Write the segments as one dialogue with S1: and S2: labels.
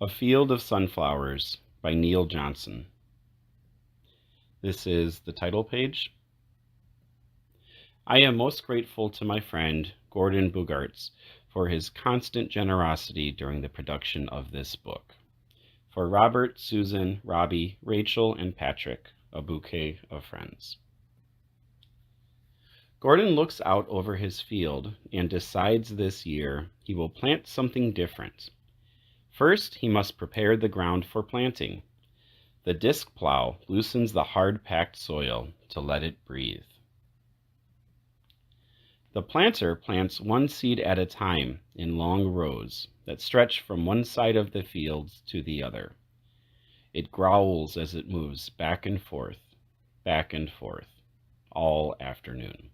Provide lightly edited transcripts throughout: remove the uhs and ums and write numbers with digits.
S1: A Field of Sunflowers by Neil Johnson. This is the title page. I am most grateful to my friend Gordon Bogarts for his constant generosity during the production of this book. For Robert, Susan, Robbie, Rachel, and Patrick, a bouquet of friends. Gordon looks out over his field and decides this year he will plant something different. First, he must prepare the ground for planting. The disc plow loosens the hard-packed soil to let it breathe. The planter plants one seed at a time in long rows that stretch from one side of the field to the other. It growls as it moves back and forth, all afternoon.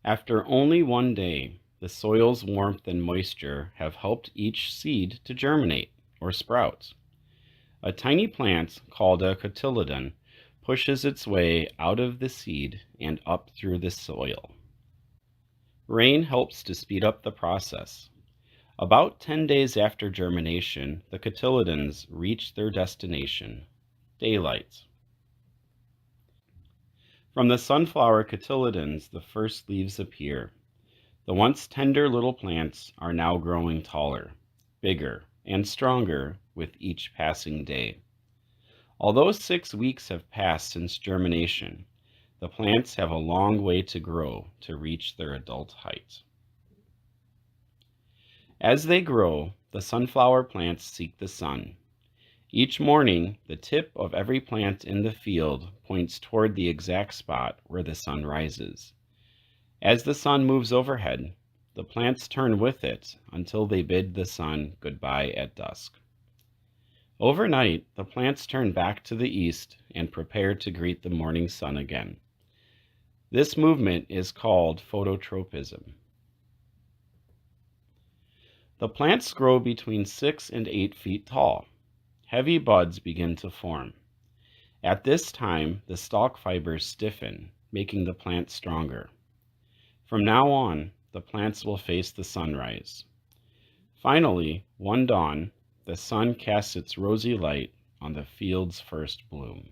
S1: After only one day, the soil's warmth and moisture have helped each seed to germinate or sprout. A tiny plant called a cotyledon pushes its way out of the seed and up through the soil. Rain helps to speed up the process. About 10 days after germination, the cotyledons reach their destination, daylight. From the sunflower cotyledons, the first leaves appear. The once tender little plants are now growing taller, bigger, and stronger with each passing day. Although 6 weeks have passed since germination, the plants have a long way to grow to reach their adult height. As they grow, the sunflower plants seek the sun. Each morning, the tip of every plant in the field points toward the exact spot where the sun rises. As the sun moves overhead, the plants turn with it until they bid the sun goodbye at dusk. Overnight, the plants turn back to the east and prepare to greet the morning sun again. This movement is called phototropism. The plants grow between 6 and 8 feet tall. Heavy buds begin to form. At this time, the stalk fibers stiffen, making the plant stronger. From now on, the plants will face the sunrise. Finally, one dawn, the sun casts its rosy light on the field's first bloom.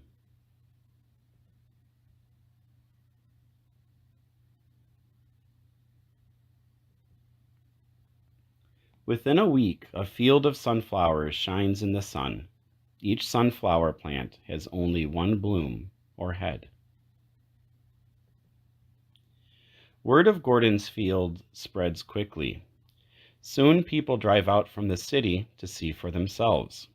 S1: Within a week, a field of sunflowers shines in the sun. Each sunflower plant has only one bloom or head. Word of Gordon's field spreads quickly. Soon people drive out from the city to see for themselves.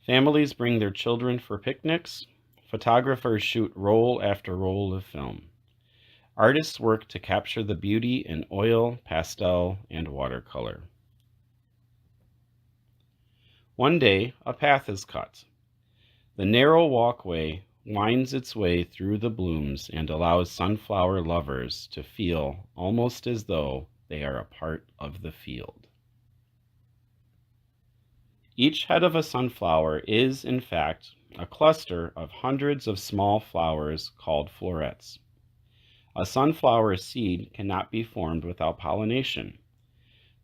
S1: Families bring their children for picnics. Photographers shoot roll after roll of film. Artists work to capture the beauty in oil, pastel, and watercolor. One day, a path is cut. The narrow walkway winds its way through the blooms and allows sunflower lovers to feel almost as though they are a part of the field. Each head of a sunflower is, in fact, a cluster of hundreds of small flowers called florets. A sunflower seed cannot be formed without pollination.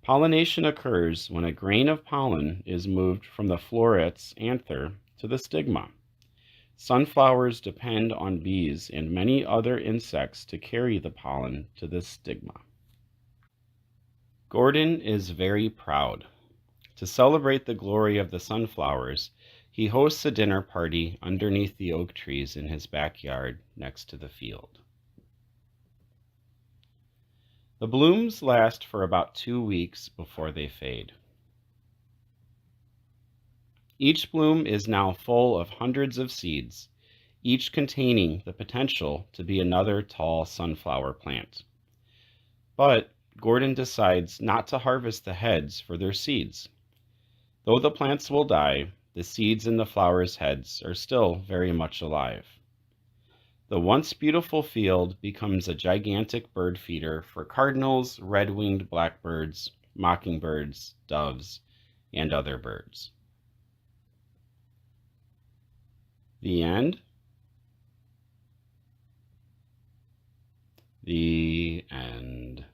S1: Pollination occurs when a grain of pollen is moved from the floret's anther to the stigma. Sunflowers depend on bees and many other insects to carry the pollen to the stigma. Gordon is very proud. To celebrate the glory of the sunflowers, he hosts a dinner party underneath the oak trees in his backyard next to the field. The blooms last for about 2 weeks before they fade. Each bloom is now full of hundreds of seeds, each containing the potential to be another tall sunflower plant. But Gordon decides not to harvest the heads for their seeds. Though the plants will die, the seeds in the flowers' heads are still very much alive. The once beautiful field becomes a gigantic bird feeder for cardinals, red-winged blackbirds, mockingbirds, doves, and other birds. The end. The end.